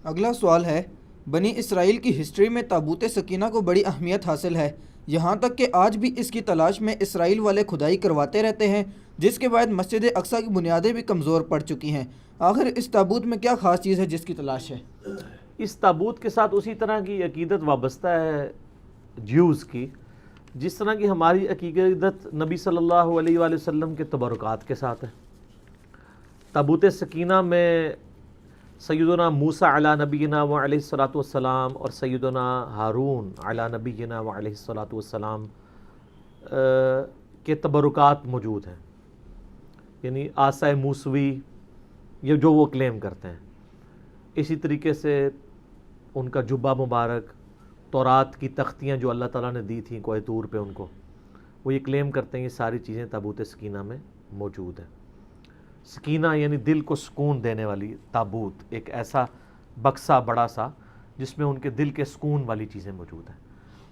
اگلا سوال ہے، بنی اسرائیل کی ہسٹری میں تابوت سکینہ کو بڑی اہمیت حاصل ہے، یہاں تک کہ آج بھی اس کی تلاش میں اسرائیل والے کھدائی کرواتے رہتے ہیں، جس کے بعد مسجد اقصیٰ کی بنیادیں بھی کمزور پڑ چکی ہیں۔ آخر اس تابوت میں کیا خاص چیز ہے جس کی تلاش ہے؟ اس تابوت کے ساتھ اسی طرح کی عقیدت وابستہ ہے جیوز کی، جس طرح کی ہماری عقیدت نبی صلی اللہ علیہ وآلہ وسلم کے تبرکات کے ساتھ ہے۔ تابوت سکینہ میں سیدنا موسیٰ علی نبینا و علیہ الصلاۃ والسلام اور سیدنا ہارون علی نبینا و علیہ الصلاۃ والسلام کے تبرکات موجود ہیں، یعنی عصا موسوی، یہ جو وہ کلیم کرتے ہیں۔ اسی طریقے سے ان کا جبہ مبارک، تورات کی تختیاں جو اللہ تعالیٰ نے دی تھیں کوہ طور پہ ان کو، وہ یہ کلیم کرتے ہیں یہ ساری چیزیں تابوت سکینہ میں موجود ہیں۔ سکینہ یعنی دل کو سکون دینے والی تابوت، ایک ایسا بکسا بڑا سا جس میں ان کے دل کے سکون والی چیزیں موجود ہیں۔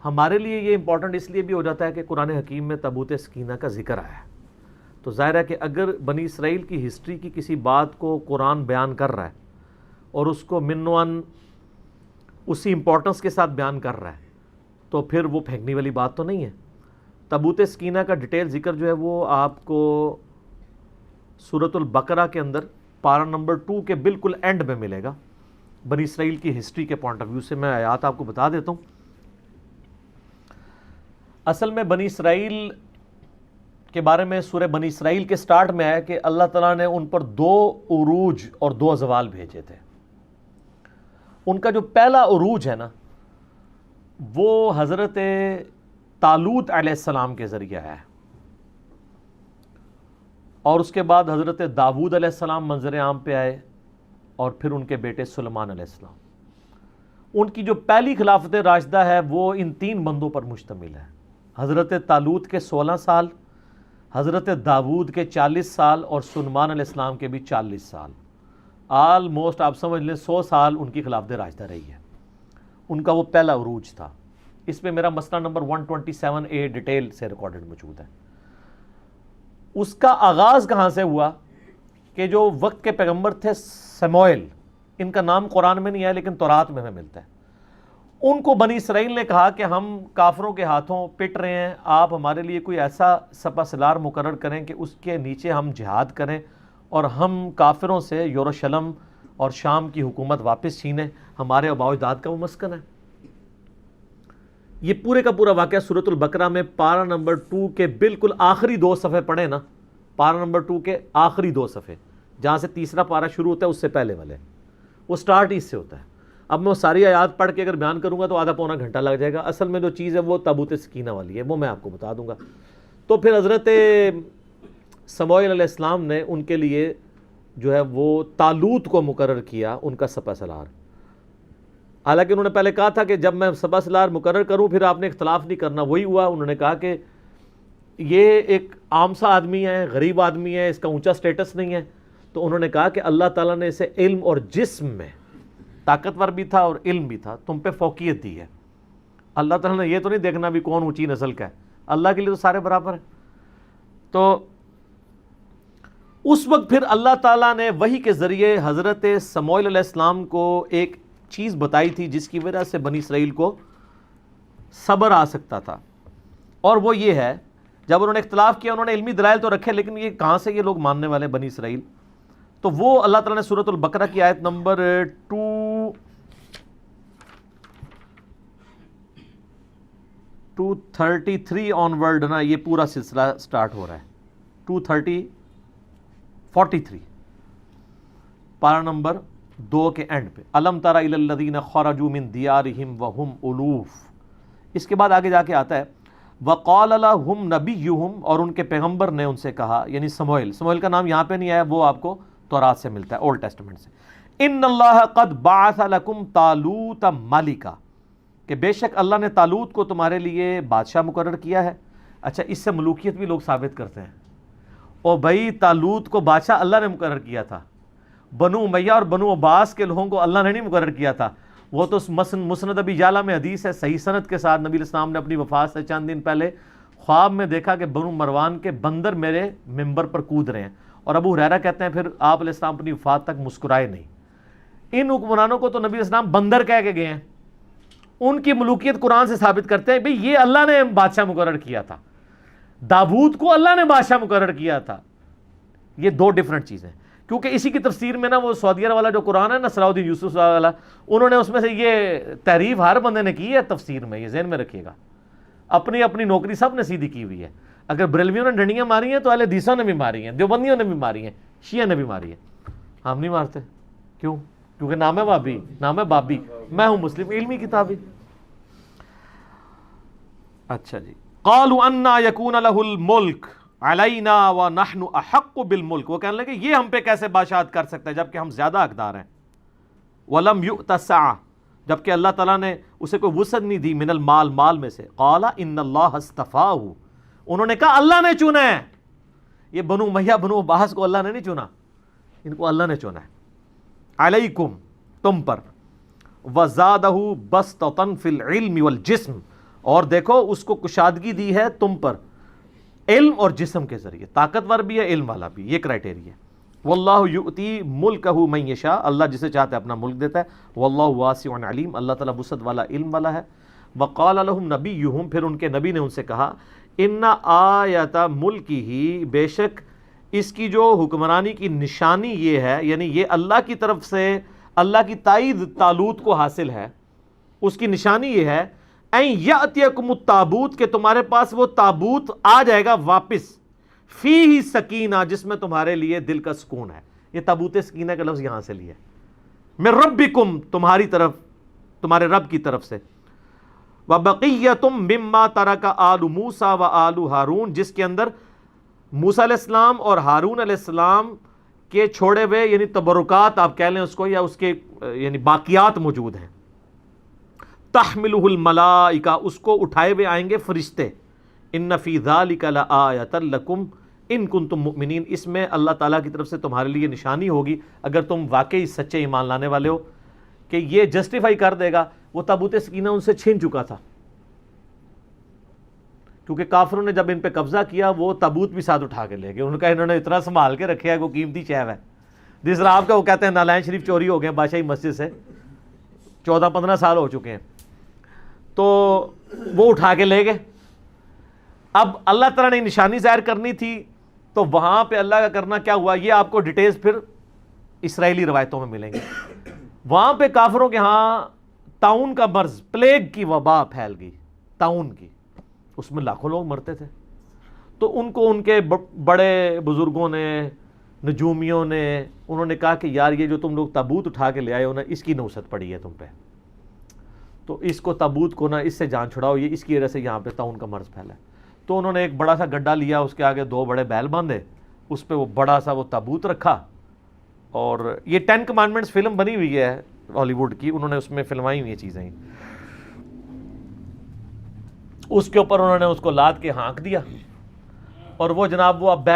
ہمارے لیے یہ امپورٹنٹ اس لیے بھی ہو جاتا ہے کہ قرآن حکیم میں تابوت سکینہ کا ذکر آیا ہے، تو ظاہر ہے کہ اگر بنی اسرائیل کی ہسٹری کی کسی بات کو قرآن بیان کر رہا ہے اور اس کو منوان اسی امپورٹنس کے ساتھ بیان کر رہا ہے، تو پھر وہ پھینکنے والی بات تو نہیں ہے۔ تابوت سکینہ کا ڈیٹیل ذکر جو ہے وہ آپ کو سورۃ البقرہ کے اندر پارہ نمبر 2 کے بالکل اینڈ میں ملے گا۔ بنی اسرائیل کی ہسٹری کے پوائنٹ آف ویو سے میں آیات آپ کو بتا دیتا ہوں۔ اصل میں بنی اسرائیل کے بارے میں سورہ بنی اسرائیل کے سٹارٹ میں ہے کہ اللہ تعالیٰ نے ان پر 2 عروج اور 2 زوال بھیجے تھے۔ ان کا جو پہلا عروج ہے نا، وہ حضرت طالوت علیہ السلام کے ذریعے ہے، اور اس کے بعد حضرت داؤد علیہ السلام منظر عام پہ آئے، اور پھر ان کے بیٹے سلیمان علیہ السلام۔ ان کی جو پہلی خلافت راشدہ ہے وہ ان 3 بندوں پر مشتمل ہے، حضرت طالوت کے 16 سال، حضرت داؤد کے 40 سال، اور سلیمان علیہ السلام کے بھی 40 سال۔ آلموسٹ آپ سمجھ لیں 100 سال ان کی خلافت راشدہ رہی ہے۔ ان کا وہ پہلا عروج تھا۔ اس پہ میرا مسئلہ نمبر 127A ڈیٹیل سے ریکارڈڈ موجود ہے۔ اس کا آغاز کہاں سے ہوا کہ جو وقت کے پیغمبر تھے سموئیل، ان کا نام قرآن میں نہیں ہے لیکن تورات میں ہمیں ملتا ہے، ان کو بنی اسرائیل نے کہا کہ ہم کافروں کے ہاتھوں پٹ رہے ہیں، آپ ہمارے لیے کوئی ایسا سپہ سالار مقرر کریں کہ اس کے نیچے ہم جہاد کریں اور ہم کافروں سے یروشلم اور شام کی حکومت واپس چھینیں، ہمارے آباء و اجداد کا وہ مسکن ہے۔ یہ پورے کا پورا واقعہ سورۃ البقرہ میں پارہ نمبر 2 کے بالکل آخری 2 صفحے پڑھیں نا، پارہ نمبر 2 کے آخری 2 صفحے، جہاں سے تیسرا پارہ شروع ہوتا ہے اس سے پہلے والے، وہ سٹارٹ اس سے ہوتا ہے۔ اب میں وہ ساری آیات پڑھ کے اگر بیان کروں گا تو آدھا پونا گھنٹہ لگ جائے گا۔ اصل میں جو چیز ہے وہ تابوت سکینہ والی ہے، وہ میں آپ کو بتا دوں گا۔ تو پھر حضرت سموئیل علیہ السلام نے ان کے لیے جو ہے وہ طالوت کو مقرر کیا ان کا سپہ سالار۔ حالانکہ انہوں نے پہلے کہا تھا کہ جب میں سپہ سالار مقرر کروں پھر آپ نے اختلاف نہیں کرنا، وہی ہوا۔ انہوں نے کہا کہ یہ ایک عام سا آدمی ہے، غریب آدمی ہے، اس کا اونچا سٹیٹس نہیں ہے، تو انہوں نے کہا کہ اللہ تعالیٰ نے اسے علم اور جسم میں طاقتور بھی تھا اور علم بھی تھا، تم پہ فوقیت دی ہے۔ اللہ تعالیٰ نے یہ تو نہیں دیکھنا بھی کون اونچی نسل کا ہے، اللہ کے لیے تو سارے برابر ہیں۔ تو اس وقت پھر اللہ تعالیٰ نے وحی کے ذریعے حضرت سموئیل علیہ السلام کو ایک چیز بتائی تھی جس کی وجہ سے بنی اسرائیل کو صبر آ سکتا تھا، اور وہ یہ ہے جب انہوں نے اختلاف کیا، انہوں نے علمی دلائل تو رکھے لیکن یہ کہاں سے یہ لوگ ماننے والے بنی اسرائیل، تو وہ اللہ تعالیٰ نے سورۃ البقرہ کی آیت نمبر 233 آن ورڈ نا، یہ پورا سلسلہ سٹارٹ ہو رہا ہے 43 پارہ نمبر 2 کے اینڈ پہ، الم تر الی الذین خرجوا من دیارہم وہم الوف۔ اس کے بعد آگے جا کے آتا ہے وقال لهم نبیہم، اور ان کے پیغمبر نے ان سے کہا، یعنی سموئیل کا نام یہاں پہ نہیں آیا، وہ آپ کو تورات سے ملتا ہے، اولڈ ٹیسٹمنٹ سے۔ ان اللہ قد بعث لکم طالوت ملکا، کہ بے شک اللہ نے طالوت کو تمہارے لیے بادشاہ مقرر کیا ہے۔ اچھا، اس سے ملوکیت بھی لوگ ثابت کرتے ہیں، اور بھائی طالوت کو بادشاہ اللہ نے مقرر کیا تھا، بنو امیہ اور بنو عباس کے لوگوں کو اللہ نے نہیں مقرر کیا تھا۔ وہ تو مسند ابی یعلا میں حدیث ہے صحیح سند کے ساتھ، نبی علیہ السلام نے اپنی وفات سے چند دن پہلے خواب میں دیکھا کہ بنو مروان کے بندر میرے ممبر پر کود رہے ہیں، اور ابو ہریرہ کہتے ہیں پھر آپ علیہ السلام اپنی وفات تک مسکرائے نہیں۔ ان حکمرانوں کو تو نبی علیہ السلام بندر کہہ کے گئے ہیں. ان کی ملوکیت قرآن سے ثابت کرتے ہیں بھئی یہ اللہ نے بادشاہ مقرر کیا تھا, داؤد کو اللہ نے بادشاہ مقرر کیا تھا. یہ دو ڈیفرنٹ چیزیں. کیونکہ اسی کی تفسیر میں نا وہ سعودیہ والا جو قرآن ہے نا, صلاح الدین یوسف والا, انہوں نے اس میں سے یہ تحریف ہر بندے نے کی ہے تفسیر میں, یہ ذہن میں رکھیے گا. اپنی اپنی نوکری سب نے سیدھی کی ہوئی ہے. اگر بریلویوں نے ڈنڈیاں ماری ہیں تو اہل حدیثوں نے بھی ماری ہیں, دیوبندیوں نے بھی ماری ہیں, شیعہ نے بھی ماری ہے. ہم نہیں مارتے. کیوں؟ کیونکہ نام ہے بابی, نام ہے بابی, میں ہوں مسلم, علمی کتابی. اچھا جی. قالوا انا یکون لہ الملک علینا ونحن احق بالملک, وہ کہنے لگے یہ ہم پہ کیسے بادشاہت کر سکتا ہے جبکہ ہم زیادہ حقدار ہیں. ولم یؤت سعہ, جبکہ اللہ تعالیٰ نے اسے کوئی وسعت نہیں دی, من المال, مال میں سے. قال ان اللہ اصطفاہ, انہوں نے کہا اللہ نے چنا ہے. یہ بنو امیہ بنو عباس کو اللہ نے نہیں چنا, ان کو اللہ نے چنا ہے. علیکم, تم پر. وزادہ بسطۃ فی العلم والجسم, اور دیکھو اس کو کشادگی دی ہے تم پر علم اور جسم کے ذریعے, طاقتور بھی ہے علم والا بھی, یہ کرائٹیریا ہے. واللہ یؤتی ملکہ من یشاء, اللہ جسے چاہتا ہے اپنا ملک دیتا ہے. واللہ واسع علیم, اللہ تعالیٰ وسعت والا علم والا ہے. وقال لهم نبیہم, پھر ان کے نبی نے ان سے کہا, ان آیت ملکہ, بے شک اس کی جو حکمرانی کی نشانی یہ ہے, یعنی یہ اللہ کی طرف سے اللہ کی تائید طالوت کو حاصل ہے, اس کی نشانی یہ ہے, این یاتیکم التابوت, کہ تمہارے پاس وہ تابوت آ جائے گا واپس, فیہ سکینہ, جس میں تمہارے لیے دل کا سکون ہے. یہ تابوت سکینہ کا لفظ یہاں سے لیا ہے, من ربکم, تمہاری طرف, تمہارے رب کی طرف سے. وبقیۃ مما ترک آل موسیٰ و آل ہارون, جس کے اندر موسیٰ علیہ السلام اور ہارون علیہ السلام کے چھوڑے ہوئے یعنی تبرکات آپ کہہ لیں اس کو, یا اس کے یعنی باقیات موجود ہیں. تحملہ الملائکہ, اس کو اٹھائے ہوئے آئیں گے فرشتے. ان فی ذلک لآیۃ لکم ان کنتم مؤمنین, اس میں اللہ تعالیٰ کی طرف سے تمہارے لیے نشانی ہوگی اگر تم واقعی سچے ایمان لانے والے ہو. کہ یہ جسٹیفائی کر دے گا, وہ تابوت سکینہ ان سے چھین چکا تھا, کیونکہ کافروں نے جب ان پہ قبضہ کیا وہ تابوت بھی ساتھ اٹھا کے لے گئے. ان کا انہوں نے اتنا سنبھال کے رکھا ہے وہ قیمتی چیز ہے. جس طرح آپ کا وہ کہتے ہیں نالائن شریف چوری ہو گئے بادشاہی مسجد سے, 14-15 سال ہو چکے ہیں, تو وہ اٹھا کے لے گئے. اب اللہ تعالیٰ نے نشانی ظاہر کرنی تھی, تو وہاں پہ اللہ کا کرنا کیا ہوا, یہ آپ کو ڈیٹیلز پھر اسرائیلی روایتوں میں ملیں گے. وہاں پہ کافروں کے ہاں طاعون کا مرض, پلیگ کی وبا پھیل گئی, طاعون کی, اس میں لاکھوں لوگ مرتے تھے. تو ان کو ان کے بڑے بزرگوں نے, نجومیوں نے, انہوں نے کہا کہ یار یہ جو تم لوگ تابوت اٹھا کے لے آئے ہو نا, اس کی نوست پڑی ہے تم پہ, تو اس کو تابوت کو نا اس سے جان چھڑاؤ, یہ اس کی وجہ سے یہاں پہ طاعون کا مرض پھیلا ہے. تو انہوں نے ایک بڑا سا گڈھا لیا, اس کے آگے 2 بڑے بیل باندھے, اس پہ وہ بڑا سا وہ تابوت رکھا. اور یہ 10 کمانڈمنٹس فلم بنی ہوئی ہے ہالی ووڈ کی, انہوں نے اس میں فلمائی ہوئی چیزیں, اس کے اوپر انہوں نے اس کو لاد کے ہانک دیا. اور وہ جناب وہ اب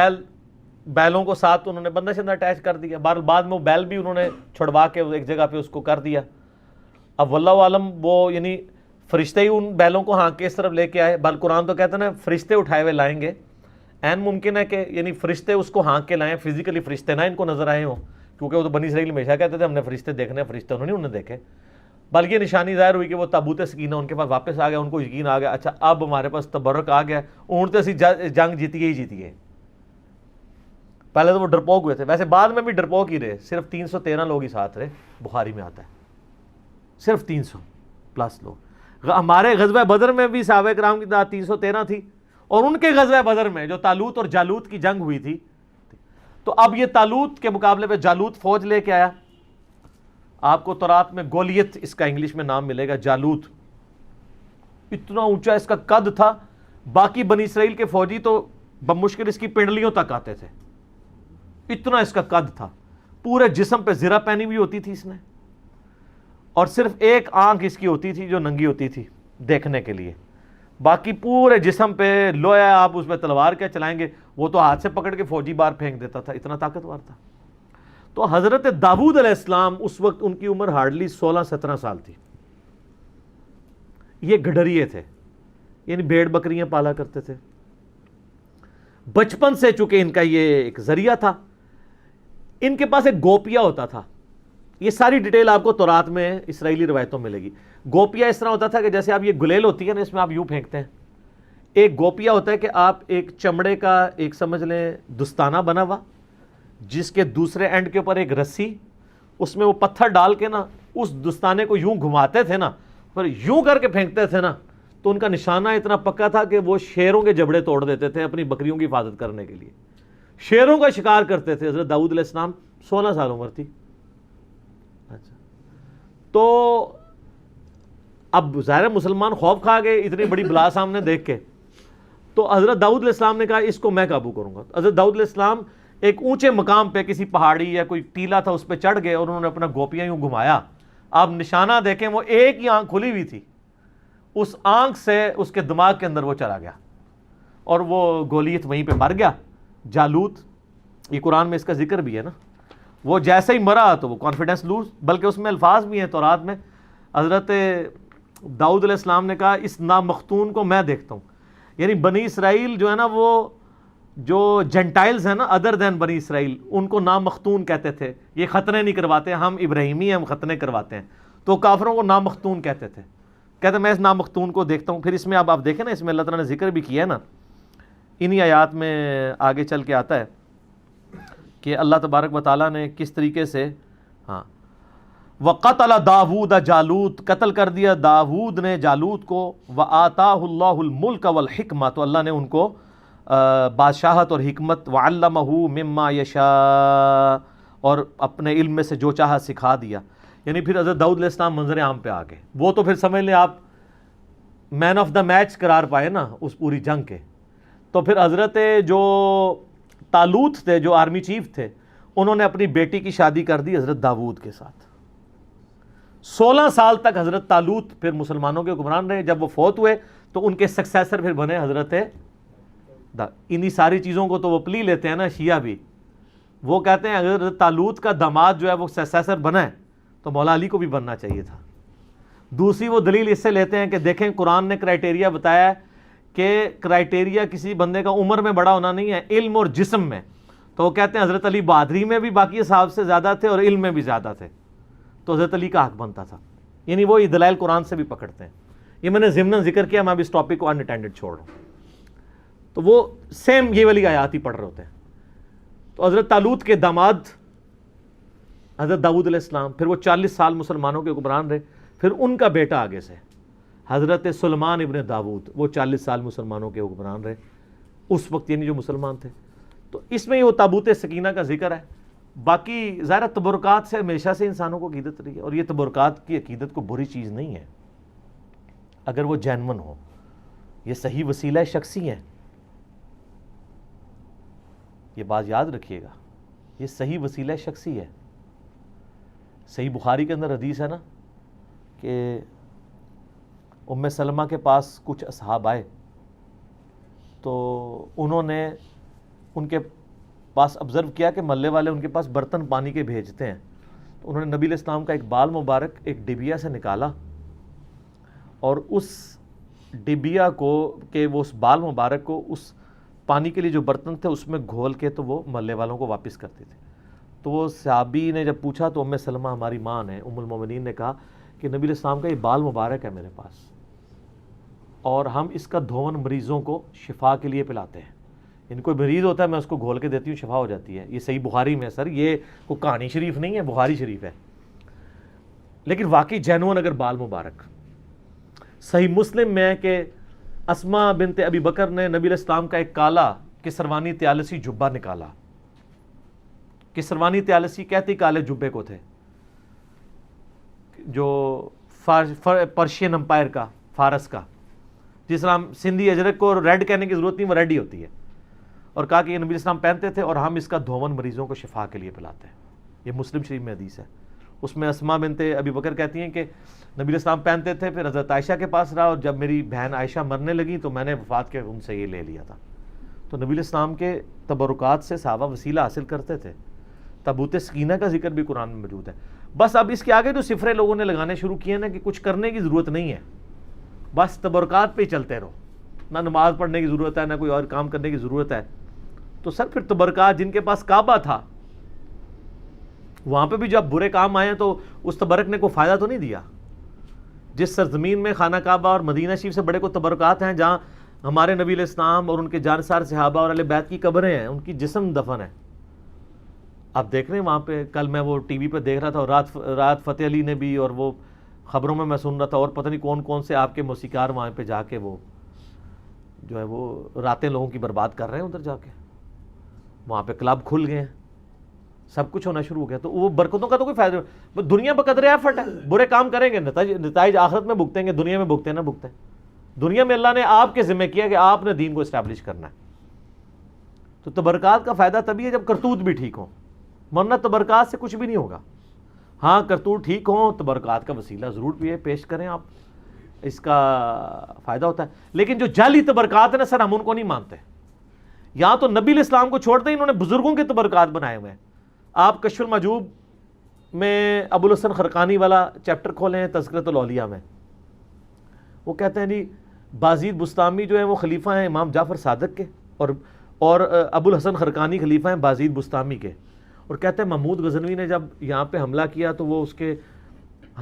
بیلوں کو ساتھ انہوں نے بندہ شندہ اٹیچ کر دیا. بعد میں وہ بیل بھی انہوں نے چھڑوا کے ایک جگہ پہ اس کو کر دیا. اب واللہ عالم وہ یعنی فرشتے ہی ان بیلوں کو ہانک کے اس طرف لے کے آئے. بل قرآن تو کہتے ہیں نا فرشتے اٹھائے ہوئے لائیں گے, این ممکن ہے کہ یعنی فرشتے اس کو ہانک کے لائیں, فزیکلی فرشتے نہ ان کو نظر آئے ہوں, کیونکہ وہ تو بنی اسرائیل ہمیشہ کہتے تھے ہم نے فرشتے دیکھنے ہیں, فرشتے انہوں نے دیکھے. بلکہ نشانی ظاہر ہوئی کہ وہ تابوت سکینہ ان کے پاس واپس آ گیا, ان کو یقین آ گیا اچھا اب ہمارے پاس تبرک آ گیا, اونٹتے اسی جنگ جیتی گئی. پہلے تو وہ ڈرپوک ہوئے تھے, ویسے بعد میں بھی ڈرپوک ہی رہے, صرف 313 لوگ ہی ساتھ رہے, بخاری میں آتا ہے صرف 300+ لوگ. ہمارے غزوہ بدر میں بھی صحابہ کرام کی تعداد 313 تھی, اور ان کے غزوہ بدر میں جو طالوت اور جالوت کی جنگ ہوئی تھی, تو اب یہ طالوت کے مقابلے پہ جالوت فوج لے کے آیا. آپ کو تورات میں گولیت اس کا انگلش میں نام ملے گا, جالوت. اتنا اونچا اس کا قد تھا, باقی بنی اسرائیل کے فوجی تو بمشکل اس کی پنڈلیوں تک آتے تھے, اتنا اس کا قد تھا. پورے جسم پہ زرہ پہنی ہوئی ہوتی تھی اس نے, اور صرف ایک آنکھ اس کی ہوتی تھی جو ننگی ہوتی تھی دیکھنے کے لیے, باقی پورے جسم پہ لویا. آپ اس پہ تلوار کیا چلائیں گے, وہ تو ہاتھ سے پکڑ کے فوجی بار پھینک دیتا تھا, اتنا طاقتور تھا. تو حضرت داؤد علیہ السلام اس وقت ان کی عمر ہارڈلی 16-17 سال تھی. یہ گڈریے تھے, یعنی بھیڑ بکریاں پالا کرتے تھے. بچپن سے چونکہ ان کا یہ ایک ذریعہ تھا, ان کے پاس ایک گوپیا ہوتا تھا, یہ ساری ڈیٹیل آپ کو تورات میں اسرائیلی روایتوں میں ملے گی. گوپیا اس طرح ہوتا تھا کہ جیسے آپ یہ گلیل ہوتی ہے نا، اس میں آپ یوں پھینکتے ہیں. ایک گوپیا ہوتا ہے کہ آپ ایک چمڑے کا ایک سمجھ لیں دستانہ بنا ہوا، جس کے دوسرے اینڈ کے اوپر ایک رسی، اس میں وہ پتھر ڈال کے نا اس دستانے کو یوں گھماتے تھے نا، پر یوں کر کے پھینکتے تھے نا، تو ان کا نشانہ اتنا پکا تھا کہ وہ شیروں کے جبڑے توڑ دیتے تھے اپنی بکریوں کی حفاظت کرنے کے لیے. شیروں کا شکار کرتے تھے. حضرت داؤد علیہ السلام 16 سال عمر تھی. اچھا، تو اب ظاہر مسلمان خوف کھا گئے اتنی بڑی بلا سامنے دیکھ کے. تو حضرت داؤد علیہ السلام نے کہا اس کو میں قابو کروں گا. حضرت داؤد علیہ السلام ایک اونچے مقام پہ کسی پہاڑی یا کوئی ٹیلا تھا اس پہ چڑھ گئے اور انہوں نے اپنا گوپیا یوں گھمایا. آپ نشانہ دیکھیں وہ ایک ہی آنکھ کھلی ہوئی تھی، اس آنکھ سے اس کے دماغ کے اندر وہ چلا گیا اور وہ گولیت وہیں پہ مر گیا. جالوت، یہ قرآن میں اس کا ذکر بھی ہے نا، وہ جیسے ہی مرا تو وہ کانفیڈنس لوز، بلکہ اس میں الفاظ بھی ہیں تورات میں. حضرت داؤد علیہ السلام نے کہا اس نامختون کو میں دیکھتا ہوں. یعنی بنی اسرائیل جو ہے نا، وہ جو جنٹائلز ہیں نا ادر دین بنی اسرائیل، ان کو نامختون کہتے تھے. یہ ختنے نہیں کرواتے، ہم ابراہیمی ہیں، ہم ختنے کرواتے ہیں. تو کافروں کو نامختون کہتے تھے. کہتے میں اس نامختون کو دیکھتا ہوں. پھر اس میں اب آپ دیکھیں نا، اس میں اللہ تعالیٰ نے ذکر بھی کیا ہے نا، انہی آیات میں آگے چل کے آتا ہے کہ اللہ تبارک و تعالیٰ نے کس طریقے سے وَقَتَلَ دَاوُودَ جالوت، قتل کر دیا داود نے جالوت کو. وَآتَاهُ اللَّهُ الْمُلْكَ وَالْحِكْمَةَ، تو اللہ نے ان کو بادشاہت اور حکمت. وَعَلَّمَهُ مِمَّا يَشَاءُ، اور اپنے علم میں سے جو چاہا سکھا دیا. یعنی پھر حضرت داؤد علیہ السلام منظر عام پہ آ گئے. وہ تو پھر سمجھ لیں آپ مین آف دا میچ قرار پائے نا اس پوری جنگ کے. تو پھر حضرت جو طالوت تھے، جو آرمی چیف تھے، انہوں نے اپنی بیٹی کی شادی کر دی حضرت داود کے ساتھ. 16 سال تک حضرت طالوت پھر مسلمانوں کے حکمران رہے. جب وہ فوت ہوئے تو ان کے سکسیسر پھر بنے حضرت انہی ساری چیزوں کو تو وہ پلی لیتے ہیں نا شیعہ بھی. وہ کہتے ہیں حضرت طالوت کا داماد جو ہے وہ سکسیسر بنا ہے تو مولا علی کو بھی بننا چاہیے تھا. دوسری وہ دلیل اس سے لیتے ہیں کہ دیکھیں قرآن نے کرائٹیریا بتایا ہے کہ کرائٹیریا کسی بندے کا عمر میں بڑا ہونا نہیں ہے، علم اور جسم میں. تو وہ کہتے ہیں حضرت علی بہادری میں بھی باقی اصحاب سے زیادہ تھے اور علم میں بھی زیادہ تھے، تو حضرت علی کا حق بنتا تھا. یعنی وہ دلائل قرآن سے بھی پکڑتے ہیں. یہ میں نے ضمن ذکر کیا، میں اب اس ٹاپک کو اناٹینڈڈ چھوڑ رہا ہوں. تو وہ سیم یہ والی آیات ہی پڑھ رہے ہوتے ہیں. تو حضرت طالوت کے داماد حضرت داؤد علیہ السلام، پھر وہ 40 سال مسلمانوں کے حکمران رہے. پھر ان کا بیٹا آگے سے حضرت سلیمان ابن داود، وہ 40 سال مسلمانوں کے حکمران رہے اس وقت، یعنی جو مسلمان تھے. تو اس میں یہ وہ تابوت سکینہ کا ذکر ہے. باقی ظاہر تبرکات سے ہمیشہ سے انسانوں کو عقیدت رہی ہے، اور یہ تبرکات کی عقیدت کو بری چیز نہیں ہے اگر وہ جینون ہو. یہ صحیح وسیلہ شخصی ہیں، یہ بات یاد رکھیے گا، یہ صحیح وسیلہ شخصی ہے. صحیح بخاری کے اندر حدیث ہے نا کہ ام سلمہ کے پاس کچھ اصحاب آئے تو انہوں نے ان کے پاس آبزرو کیا کہ محلے والے ان کے پاس برتن پانی کے بھیجتے ہیں. تو انہوں نے نبی علیہ السلام کا ایک بال مبارک ایک ڈبیا سے نکالا اور اس ڈبیا کو کہ وہ اس بال مبارک کو اس پانی کے لیے جو برتن تھے اس میں گھول کے تو وہ محلے والوں کو واپس کرتے تھے. تو وہ صحابی نے جب پوچھا تو ام سلمہ ہماری ماں نے، ام المومنین نے کہا کہ نبی علیہ السلام کا یہ بال مبارک ہے میرے پاس، اور ہم اس کا دھون مریضوں کو شفا کے لیے پلاتے ہیں. ان کوئی مریض ہوتا ہے میں اس کو گھول کے دیتی ہوں، شفا ہو جاتی ہے. یہ صحیح بخاری میں ہے سر، یہ کوئی کہانی شریف نہیں ہے، بخاری شریف ہے. لیکن واقعی جینون اگر بال مبارک. صحیح مسلم میں ہے کہ اسما بنت ابی بکر نے نبی علیہ السلام کا ایک کالا کسروانی طیالسی جبہ نکالا. کسروانی طیالسی کہتی کالے جبے کو تھے، جو پرشین امپائر کا، فارس کا، جس طرح سندھی اجرک کو ریڈ کہنے کی ضرورت نہیں، وہ ریڈ ہی ہوتی ہے. اور کہا کہ یہ نبی علیہ السلام پہنتے تھے اور ہم اس کا دھون مریضوں کو شفا کے لیے پلاتے ہیں. یہ مسلم شریف میں حدیث ہے. اس میں اسما بنت ابی بکر کہتی ہیں کہ نبی علیہ السلام پہنتے تھے، پھر حضرت عائشہ کے پاس رہا، اور جب میری بہن عائشہ مرنے لگی تو میں نے وفات کے ان سے یہ لے لیا تھا. تو نبی علیہ السلام کے تبرکات سے صحابہ وسیلہ حاصل کرتے تھے. تابوت سکینہ کا ذکر بھی قرآن میں موجود ہے. بس اب اس کے آگے جو صفرے لوگوں نے لگانے شروع کیے نا کہ کچھ کرنے کی ضرورت نہیں ہے، بس تبرکات پہ ہی چلتے رہو، نہ نماز پڑھنے کی ضرورت ہے، نہ کوئی اور کام کرنے کی ضرورت ہے. تو سر پھر تبرکات، جن کے پاس کعبہ تھا وہاں پہ بھی جب برے کام آئے ہیں تو اس تبرک نے کوئی فائدہ تو نہیں دیا. جس سرزمین میں خانہ کعبہ اور مدینہ شریف سے بڑے کو تبرکات ہیں، جہاں ہمارے نبی علیہ السلام اور ان کے جانسار صحابہ اور اہل بیت کی قبریں ہیں، ان کی جسم دفن ہے. آپ دیکھ رہے ہیں وہاں پہ، کل میں وہ ٹی وی پہ دیکھ رہا تھا، اور رات فتح علی نے بھی، اور وہ خبروں میں سن رہا تھا، اور پتہ نہیں کون کون سے آپ کے موسیقار وہاں پہ جا کے وہ جو ہے وہ راتیں لوگوں کی برباد کر رہے ہیں ادھر جا کے. وہاں پہ کلب کھل گئے ہیں، سب کچھ ہونا شروع ہو گیا. تو وہ برکتوں کا تو کوئی فائدہ نہیں. دنیا بقدر ایفرٹ ہے، برے کام کریں گے نتائج آخرت میں بھگتیں گے، دنیا میں بھگتے نہ بھگتے. دنیا میں اللہ نے آپ کے ذمہ کیا کہ آپ نے دین کو اسٹیبلش کرنا ہے. تو تبرکات کا فائدہ تبھی ہے جب کرتوت بھی ٹھیک ہوں، ورنہ تبرکات سے کچھ بھی نہیں ہوگا. ہاں کرتوت ٹھیک ہوں، تبرکات کا وسیلہ ضرور پیش کریں آپ، اس کا فائدہ ہوتا ہے. لیکن جو جعلی تبرکات ہیں نا سر، ہم ان کو نہیں مانتے. یہاں تو نبی علیہ السلام کو چھوڑتے ہی انہوں نے بزرگوں کے تبرکات بنائے ہوئے ہیں. آپ کشف المحجوب میں ابو الحسن خرقانی والا چیپٹر کھولیں ہیں تذکرۃ الاولیاء میں، وہ کہتے ہیں جی بازید بستامی جو ہیں وہ خلیفہ ہیں امام جعفر صادق کے، اور ابو الحسن خرقانی خلیفہ ہیں بازید بستامی کے. اور کہتے ہیں محمود غزنوی نے جب یہاں پہ حملہ کیا تو وہ اس کے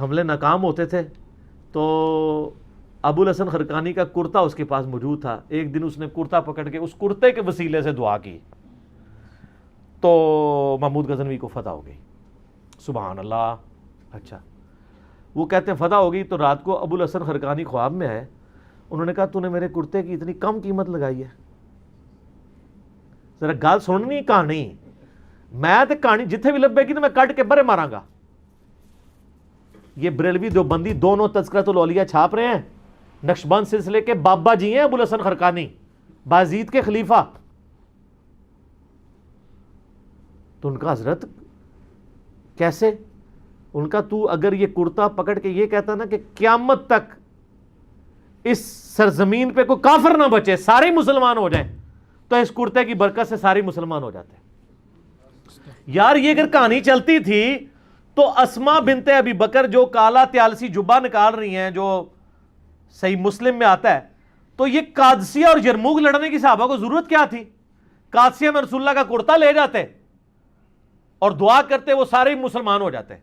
حملے ناکام ہوتے تھے، تو ابو الحسن خرقانی کا کرتا اس کے پاس موجود تھا. ایک دن اس نے کرتا پکڑ کے اس کرتے کے وسیلے سے دعا کی تو محمود غزنوی کو فتح ہو گئی. سبحان اللہ. اچھا، وہ کہتے ہیں فتح ہو گئی تو رات کو ابو الحسن خرقانی خواب میں آئے. انہوں نے کہا تو نے میرے کرتے کی اتنی کم قیمت لگائی ہے، ذرا گال سننی کہانی، میں تے کہانی جتھے بھی لبے گی تو میں کٹ کے برے ماراں گا. یہ بریلوی دیوبندی دونوں تذکرۃ الاولیاء چھاپ رہے ہیں. نقشبند سلسلے کے بابا جی ہیں ابو الحسن خرقانی، بازید کے خلیفہ. تو ان کا حضرت کیسے، ان کا تو اگر یہ کرتا پکڑ کے یہ کہتا نا کہ قیامت تک اس سرزمین پہ کوئی کافر نہ بچے، سارے مسلمان ہو جائیں، تو اس کرتے کی برکت سے سارے مسلمان ہو جاتے ہیں. یار یہ اگر کہانی چلتی تھی تو اسما بنت ابی بکر جو کالا تیالسی جبہ نکال رہی ہیں، جو صحیح مسلم میں آتا ہے، تو یہ قادسیہ اور یرموک لڑنے کی صحابہ کو ضرورت کیا تھی؟ قادسیہ میں رسول اللہ کا کرتا لے جاتے اور دعا کرتے، وہ سارے مسلمان ہو جاتے.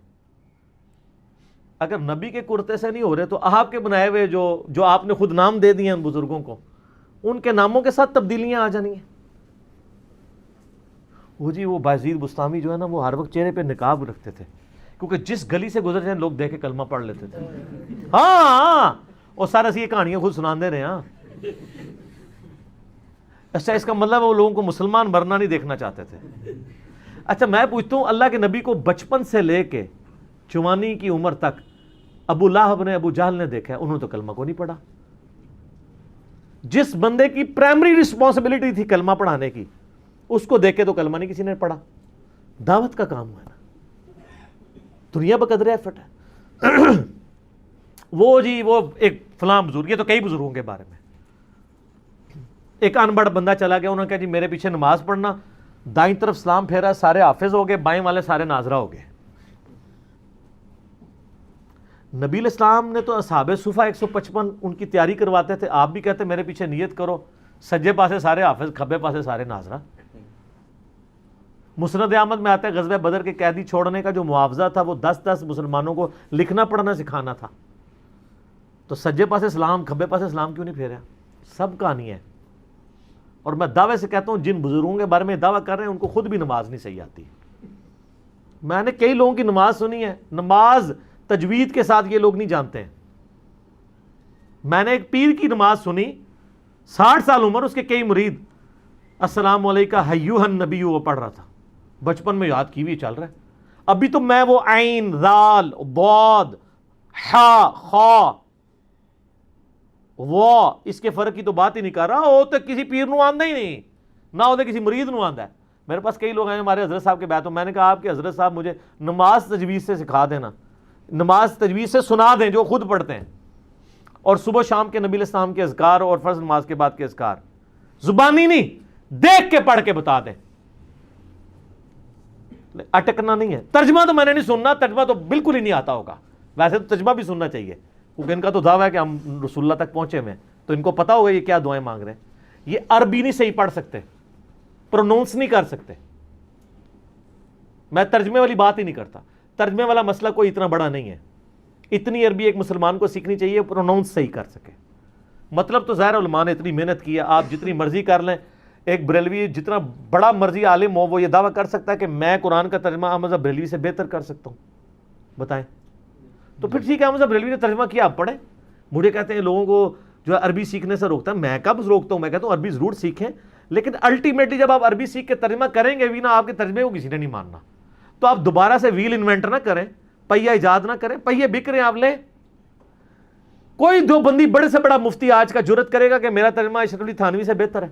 اگر نبی کے کرتے سے نہیں ہو رہے تو آپ کے بنائے ہوئے جو آپ نے خود نام دے دیے ان بزرگوں کو، ان کے ناموں کے ساتھ تبدیلیاں آ جانی ہیں. وہ جی وہ بازید بستامی جو ہے نا، وہ ہر وقت چہرے پہ نقاب رکھتے تھے، کیونکہ جس گلی سے گزر جائیں لوگ دیکھ کے کلمہ پڑھ لیتے تھے. ہاں اور سارا سی یہ کہانیاں خود سناندے رہے. ہاں اچھا، اس کا مطلب وہ لوگوں کو مسلمان مرنا نہیں دیکھنا چاہتے تھے. اچھا میں پوچھتا ہوں، اللہ کے نبی کو بچپن سے لے کے جوانی کی عمر تک ابو لہب نے، ابو جہل نے دیکھا ہے، انہوں نے تو کلمہ کو نہیں پڑھا. جس بندے کی پرائمری رسپانسبلٹی تھی کلمہ پڑھانے کی، اس کو دیکھ کے تو کلمہ نہیں کسی نے پڑھا. دعوت کا کام ہے نا، دنیا بقدر ایفٹ ہے. وہ جی وہ ایک فلاں بزرگ، یہ تو کئی بزرگوں کے بارے میں، ایک انبڑ بندہ چلا گیا، انہوں نے کہا جی میرے پیچھے نماز پڑھنا، دائیں طرف سلام پھیرا، سارے حافظ ہو گئے، بائیں والے سارے ناظرہ ہو گئے. نبی علیہ السلام نے تو اصحاب صفہ 155 ان کی تیاری کرواتے تھے، آپ بھی کہتے میرے پیچھے نیت کرو، سجے پاسے سارے حافظ، کھبے پاسے سارے ناظرہ. مسند احمد میں آتا ہے غزوہ بدر کے قیدی چھوڑنے کا جو معاوضہ تھا وہ 10 مسلمانوں کو لکھنا پڑھنا سکھانا تھا. تو سجے پاسے سلام، کھبے پاسے سلام کیوں نہیں پھیرا؟ سب کہانی ہے. اور میں دعوے سے کہتا ہوں جن بزرگوں کے بارے میں دعویٰ کر رہے ہیں ان کو خود بھی نماز نہیں صحیح آتی. میں نے کئی لوگوں کی نماز سنی ہے، نماز تجوید کے ساتھ یہ لوگ نہیں جانتے ہیں. میں نے ایک پیر کی نماز سنی، 60 سال عمر، اس کے کئی مرید، السلام علیکہ ایھا النبی، وہ پڑھ رہا تھا، بچپن میں یاد کی ہوئی چل رہا ہے. ابھی تو میں وہ عین، ذال، ضاد، حا، خا، وہ اس کے فرق کی تو بات ہی نہیں کر رہا. وہ تو کسی پیر نو آندہ ہی نہیں، نہ وہ تو کسی مرید نو آندہ ہے. میرے پاس کئی لوگ ہیں ہمارے حضرت صاحب کے بیعت ہوں، میں نے کہا آپ کے حضرت صاحب مجھے نماز تجوید سے سکھا دینا، نماز تجوید سے سنا دیں جو خود پڑھتے ہیں، اور صبح شام کے نبی علیہ السلام کے اذکار اور فرض نماز کے بعد کے اذکار زبانی نہیں، دیکھ کے پڑھ کے بتا دیں. اٹکنا نہیں ہے. ترجمہ تو میں نے نہیں سننا، ترجمہ تو بالکل ہی نہیں آتا ہوگا. ویسے تو ترجمہ بھی سننا چاہیے، کیونکہ ان کا تو دعویٰ ہے کہ ہم رسول اللہ تک پہنچے ہوئے ہیں، تو ان کو پتا ہوگا یہ کیا دعائیں مانگ رہے ہیں. یہ عربی نہیں صحیح پڑھ سکتے، پرونونس نہیں کر سکتے. میں ترجمے والی بات ہی نہیں کرتا، ترجمے والا مسئلہ کوئی اتنا بڑا نہیں ہے، اتنی عربی ایک مسلمان کو سیکھنی چاہیے پروناؤنس صحیح کر سکے۔ مطلب تو ظاہر علماء نے اتنی محنت کی ہے، آپ جتنی مرضی کر لیں، ایک بریلوی جتنا بڑا مرضی عالم ہو وہ یہ دعویٰ کر سکتا ہے کہ میں قرآن کا ترجمہ احمد صاحب بریلوی سے بہتر کر سکتا ہوں، بتائیں؟ تو پھر ٹھیک ہے، احمد صاحب بریلوی نے ترجمہ کیا، آپ پڑھیں۔ مجھے کہتے ہیں لوگوں کو جو ہے عربی سیکھنے سے روکتا ہے، میں کب روکتا ہوں؟ میں کہتا ہوں عربی ضرور سیکھیں، لیکن الٹیمیٹلی جب آپ عربی سیکھ کے ترجمہ کریں گے بھی نا، آپ کے ترجمے کو کسی نے نہیں ماننا، تو آپ دوبارہ سے ویل انوینٹ نہ کریں، پہیہ ایجاد نہ کریں، پہیے بک رہے ہیں آپ لیں۔ کوئی دو بندی بڑے سے بڑا مفتی آج کا جرت کرے گا کہ میرا ترجمہ اشرف علی تھانوی سے بہتر ہے،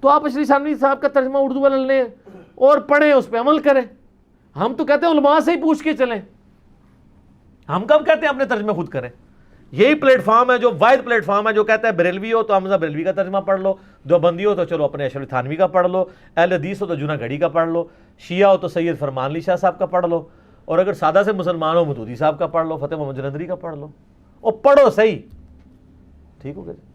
تو آپ اشرف علی تھانوی صاحب کا ترجمہ اردو والا لیں اور پڑھیں، اس پہ عمل کریں۔ ہم تو کہتے ہیں علماء سے ہی پوچھ کے چلیں، ہم کب کہتے ہیں اپنے ترجمے خود کریں؟ یہی پلیٹ فارم ہے جو واحد پلیٹ فارم ہے جو کہتا ہے بریلوی ہو تو حمزہ بریلوی کا ترجمہ پڑھ لو، دیوبندی ہو تو چلو اپنے اشرف تھانوی کا پڑھ لو، اہل حدیث ہو تو جناح گڑھی کا پڑھ لو، شیعہ ہو تو سید فرمان علی شاہ صاحب کا پڑھ لو، اور اگر سادہ سے مسلمان ہو مودودی صاحب کا پڑھ لو، فتح محمد جلندری کا پڑھ لو، اور پڑھو صحیح، ٹھیک ہو گیا۔